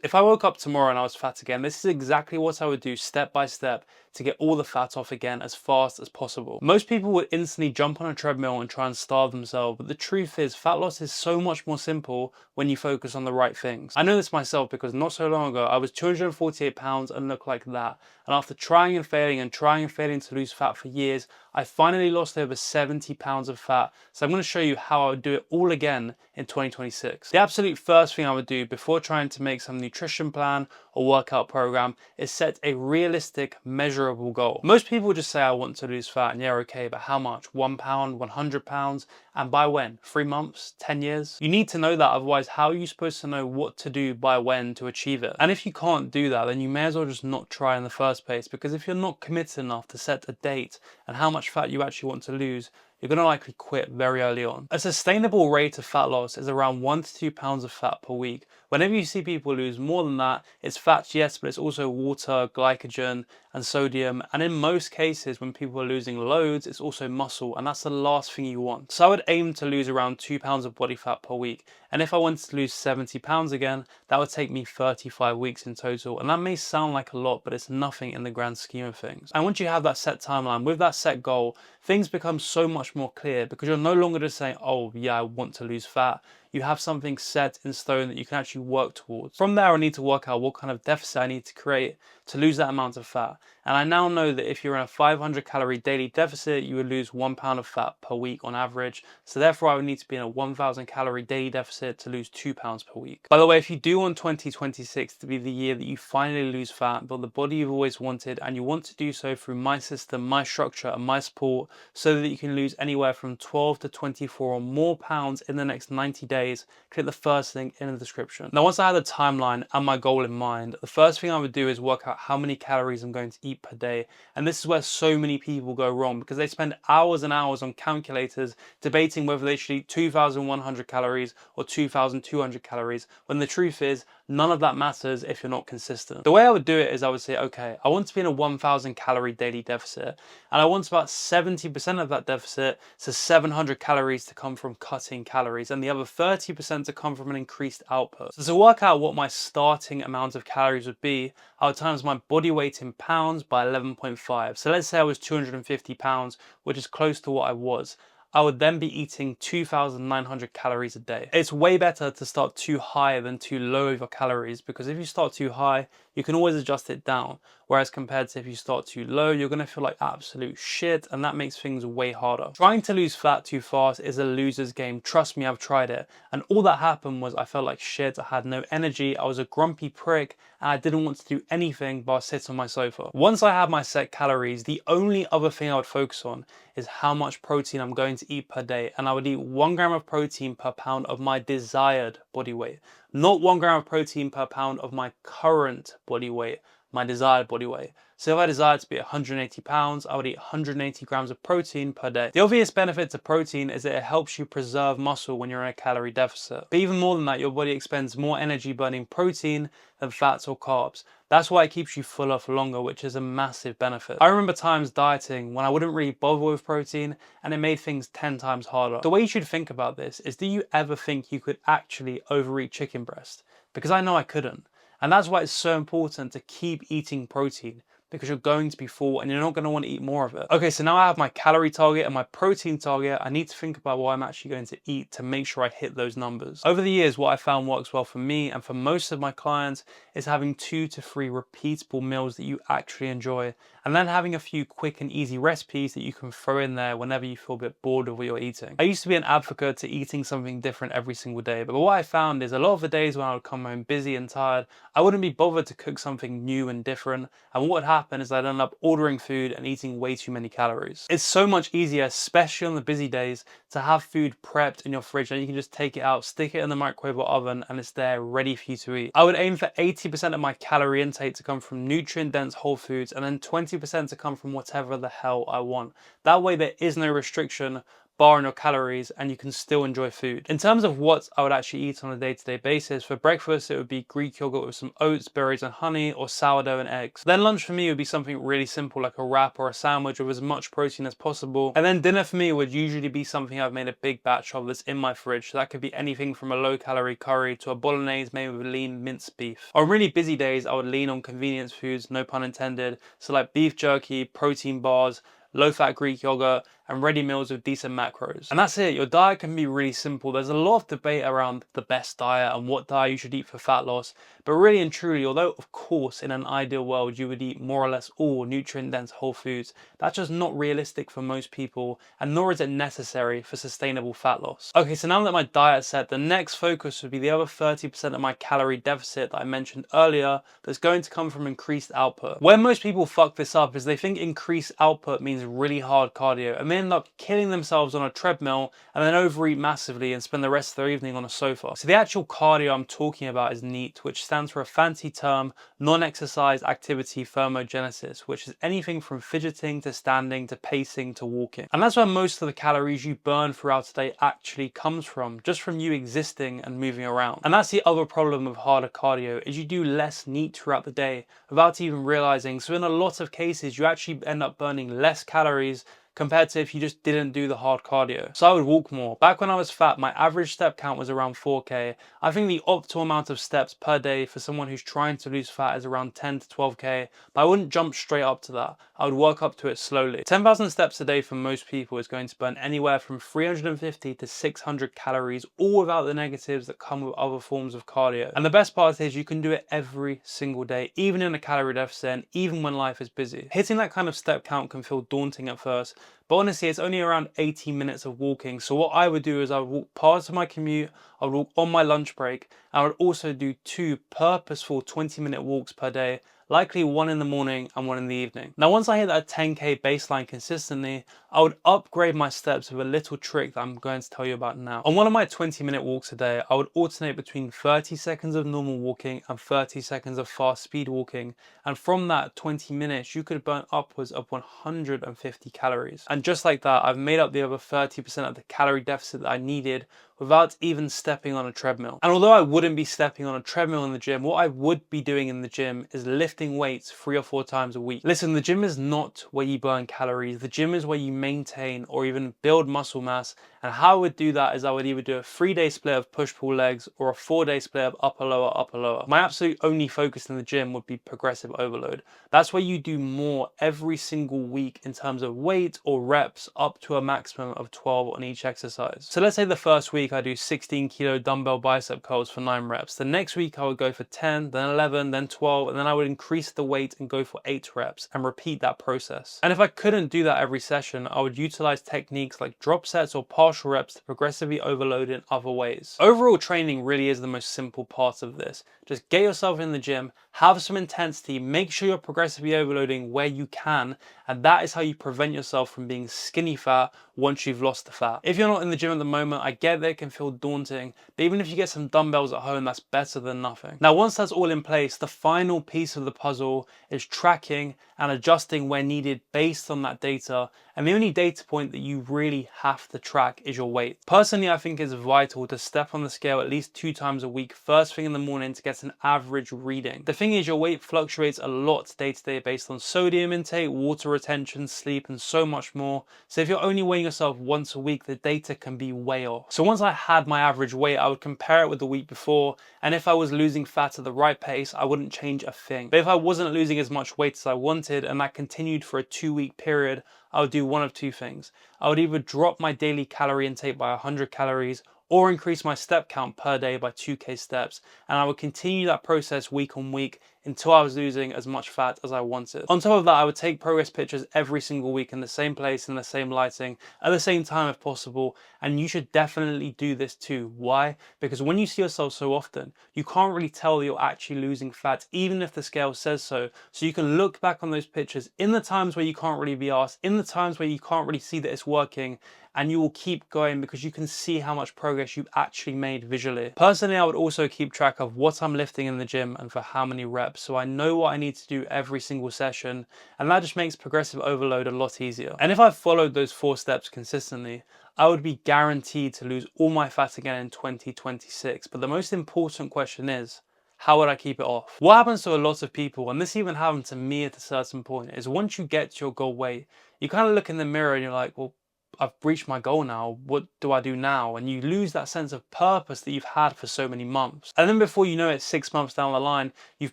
If I woke up tomorrow and I was fat again, this is exactly what I would do step by step to get all the fat off again as fast as possible. Most people would instantly jump on a treadmill and try and starve themselves, but the truth is fat loss is so much more simple when you focus on the right things. I know this myself because not so long ago I was 248 pounds and looked like that. And after trying and failing to lose fat for years, I finally lost over 70 pounds of fat. So I'm going to show you how I would do it all again in 2026. The absolute first thing I would do before trying to make some nutrition plan or workout program is set a realistic, measurable goal. Most people just say I want to lose fat and yeah, okay, but how much? 1 pound, 100 pounds? And by when? 3 months? 10 years? You need to know that, otherwise how are you supposed to know what to do by when to achieve it? And if you can't do that, then you may as well just not try in the first place, because if you're not committed enough to set a date and how much fat you actually want to lose, you're going to likely quit very early on. A sustainable rate of fat loss is around 1 to 2 pounds of fat per week. Whenever you see people lose more than that, it's fats, yes, but it's also water, glycogen, and sodium. And in most cases, when people are losing loads, it's also muscle, and that's the last thing you want. So I would aim to lose around 2 pounds of body fat per week. And if I wanted to lose 70 pounds again, that would take me 35 weeks in total. And that may sound like a lot, but it's nothing in the grand scheme of things. And once you have that set timeline, with that set goal, things become so much more clear, because you're no longer just saying, oh yeah, I want to lose fat. You have something set in stone that you can actually work towards. From there, I need to work out what kind of deficit I need to create to lose that amount of fat. And I now know that if you're in a 500 calorie daily deficit, you would lose 1 pound of fat per week on average. So therefore I would need to be in a 1000 calorie daily deficit to lose 2 pounds per week. By the way, if you do want 2026 to be the year that you finally lose fat, build the body you've always wanted, and you want to do so through my system, my structure, and my support, so that you can lose anywhere from 12 to 24 or more pounds in the next 90 days, click the first link in the description. Now, once I had a timeline and my goal in mind, the first thing I would do is work out how many calories I'm going to eat per day. And this is where so many people go wrong, because they spend hours and hours on calculators debating whether they should eat 2,100 calories or 2,200 calories, when the truth is none of that matters if you're not consistent. The way I would do it is I would say, okay, I want to be in a 1000 calorie daily deficit, and I want about 70% of that deficit, so 700 calories, to come from cutting calories, and the other 30% to come from an increased output. So to work out what my starting amount of calories would be, I would times my body weight in pounds by 11.5. So let's say I was 250 pounds, which is close to what I was. I would then be eating 2,900 calories a day. It's way better to start too high than too low of your calories, because if you start too high, you can always adjust it down. Whereas compared to if you start too low, you're going to feel like absolute shit, and that makes things way harder. Trying to lose fat too fast is a loser's game. Trust me, I've tried it. And all that happened was I felt like shit, I had no energy, I was a grumpy prick, and I didn't want to do anything but sit on my sofa. Once I had my set calories, the only other thing I would focus on is how much protein I'm going to eat per day. And I would eat 1 gram of protein per pound of my desired body weight, not 1 gram of protein per pound of my current body weight, my desired body weight. So if I desired to be 180 pounds, I would eat 180 grams of protein per day. The obvious benefit to protein is that it helps you preserve muscle when you're in a calorie deficit. But even more than that, your body expends more energy burning protein than fats or carbs. That's why it keeps you fuller for longer, which is a massive benefit. I remember times dieting when I wouldn't really bother with protein, and it made things 10 times harder. The way you should think about this is, do you ever think you could actually overeat chicken breast? Because I know I couldn't. And that's why it's so important to keep eating protein, because you're going to be full and you're not going to want to eat more of it. Okay, so now I have my calorie target and my protein target. I need to think about what I'm actually going to eat to make sure I hit those numbers. Over the years, what I found works well for me and for most of my clients is having 2 to 3 repeatable meals that you actually enjoy, and then having a few quick and easy recipes that you can throw in there whenever you feel a bit bored of what you're eating. I used to be an advocate to eating something different every single day, but what I found is a lot of the days when I would come home busy and tired, I wouldn't be bothered to cook something new and different, and what would happen is I'd end up ordering food and eating way too many calories. It's so much easier, especially on the busy days, to have food prepped in your fridge and you can just take it out, stick it in the microwave or oven, and it's there ready for you to eat. I would aim for 80% of my calorie intake to come from nutrient-dense whole foods, and then 20% to come from whatever the hell I want. That way there is no restriction, bar on your calories and you can still enjoy food. In terms of what I would actually eat on a day-to-day basis, for breakfast it would be Greek yogurt with some oats, berries and honey, or sourdough and eggs. Then lunch for me would be something really simple like a wrap or a sandwich with as much protein as possible. And then dinner for me would usually be something I've made a big batch of that's in my fridge. So that could be anything from a low-calorie curry to a bolognese made with lean minced beef. On really busy days, I would lean on convenience foods, no pun intended, so like beef jerky, protein bars, low-fat Greek yogurt, and ready meals with decent macros. And that's it. Your diet can be really simple. There's a lot of debate around the best diet and what diet you should eat for fat loss. But really and truly, although of course in an ideal world you would eat more or less all nutrient-dense whole foods, that's just not realistic for most people, and nor is it necessary for sustainable fat loss. Okay, so now that my diet's set, the next focus would be the other 30% of my calorie deficit that I mentioned earlier that's going to come from increased output. Where most people fuck this up is they think increased output means really hard cardio, and they end up killing themselves on a treadmill and then overeat massively and spend the rest of their evening on a sofa. So the actual cardio I'm talking about is NEAT, which stands for a fancy term, non-exercise activity thermogenesis, which is anything from fidgeting to standing to pacing to walking. And that's where most of the calories you burn throughout the day actually comes from, just from you existing and moving around. And that's the other problem with harder cardio, is you do less NEAT throughout the day without even realizing. So in a lot of cases, you actually end up burning less calories compared to if you just didn't do the hard cardio. So I would walk more. Back when I was fat, my average step count was around 4K. I think the optimal amount of steps per day for someone who's trying to lose fat is around 10 to 12K, but I wouldn't jump straight up to that. I would work up to it slowly. 10,000 steps a day for most people is going to burn anywhere from 350 to 600 calories, all without the negatives that come with other forms of cardio. And the best part is you can do it every single day, even in a calorie deficit and even when life is busy. Hitting that kind of step count can feel daunting at first, but honestly, it's only around 18 minutes of walking. So what I would do is I would walk past of my commute, I would walk on my lunch break, and I would also do 2 purposeful 20-minute walks per day, likely one in the morning and one in the evening. Now, once I hit that 10K baseline consistently, I would upgrade my steps with a little trick that I'm going to tell you about now. On one of my 20-minute walks a day, I would alternate between 30 seconds of normal walking and 30 seconds of fast speed walking. And from that 20 minutes, you could burn upwards of 150 calories. And just like that, I've made up the other 30% of the calorie deficit that I needed without even stepping on a treadmill. And although I wouldn't be stepping on a treadmill in the gym, what I would be doing in the gym is lifting weights 3 or 4 times a week. Listen, the gym is not where you burn calories. The gym is where you maintain or even build muscle mass. And how I would do that is I would either do a 3-day split of push-pull legs or a 4-day split of upper lower, upper lower. My absolute only focus in the gym would be progressive overload. That's where you do more every single week in terms of weight or reps, up to a maximum of 12 on each exercise. So let's say the first week I do 16 kilo dumbbell bicep curls for 9 reps. The next week I would go for 10, then 11, then 12, and then I would increase the weight and go for 8 reps and repeat that process. And if I couldn't do that every session, I would utilize techniques like drop sets or partial reps to progressively overload in other ways. Overall training really is the most simple part of this. Just get yourself in the gym, have some intensity, make sure you're progressively overloading where you can, and that is how you prevent yourself from being skinny fat once you've lost the fat. If you're not in the gym at the moment, I get that it can feel daunting, but even if you get some dumbbells at home, that's better than nothing. Now, once that's all in place, the final piece of the puzzle is tracking and adjusting where needed based on that data, and the only data point that you really have to track is your weight. Personally, I think it's vital to step on the scale at least 2 times a week, first thing in the morning, to get an average reading. The thing is, your weight fluctuates a lot day to day based on sodium intake, water retention, sleep, and so much more. So if you're only weighing yourself once a week, the data can be way off. So once I had my average weight, I would compare it with the week before, and if I was losing fat at the right pace, I wouldn't change a thing. But if I wasn't losing as much weight as I wanted, and that continued for a 2-week period, I would do one of 2 things. I would either drop my daily calorie intake by 100 calories or increase my step count per day by 2K steps, and I would continue that process week on week until I was losing as much fat as I wanted. On top of that, I would take progress pictures every single week in the same place, in the same lighting, at the same time if possible, and you should definitely do this too. Why? Because when you see yourself so often, you can't really tell that you're actually losing fat, even if the scale says so. So you can look back on those pictures in the times where you can't really be asked, in the times where you can't really see that it's working, and you will keep going because you can see how much progress you've actually made visually. Personally, I would also keep track of what I'm lifting in the gym and for how many reps, so I know what I need to do every single session, and that just makes progressive overload a lot easier. And if I followed those 4 steps consistently, I would be guaranteed to lose all my fat again in 2026. But the most important question is, how would I keep it off? What happens to a lot of people, and this even happened to me at a certain point, is once you get to your goal weight, you kind of look in the mirror and you're like, well, I've reached my goal now. What do I do now? And you lose that sense of purpose that you've had for so many months. And then before you know it, 6 months down the line, you've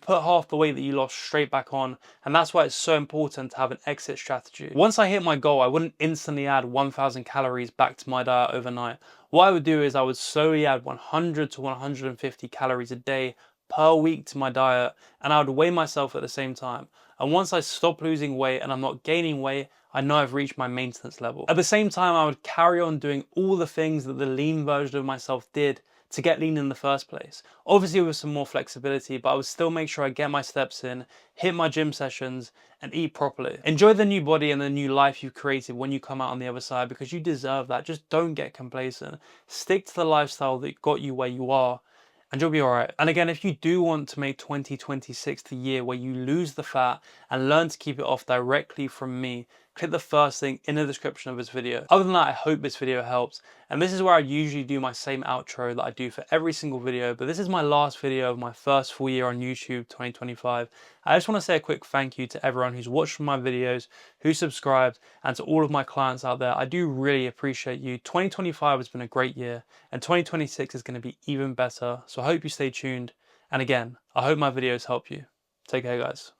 put half the weight that you lost straight back on. And that's why it's so important to have an exit strategy. Once I hit my goal, I wouldn't instantly add 1,000 calories back to my diet overnight. What I would do is I would slowly add 100 to 150 calories a day per week to my diet, and I would weigh myself at the same time. And once I stop losing weight and I'm not gaining weight, I know I've reached my maintenance level. At the same time, I would carry on doing all the things that the lean version of myself did to get lean in the first place. Obviously with some more flexibility, but I would still make sure I get my steps in, hit my gym sessions, and eat properly. Enjoy the new body and the new life you've created when you come out on the other side, because you deserve that. Just don't get complacent. Stick to the lifestyle that got you where you are, and you'll be alright. And again, if you do want to make 2026 the year where you lose the fat and learn to keep it off directly from me, click the first link in the description of this video. Other than that, I hope this video helps. And this is where I usually do my same outro that I do for every single video, but this is my last video of my first full year on YouTube 2025. I just want to say a quick thank you to everyone who's watched my videos, who subscribed, and to all of my clients out there. I do really appreciate you. 2025 has been a great year, and 2026 is going to be even better. So I hope you stay tuned. And again, I hope my videos help you. Take care, guys.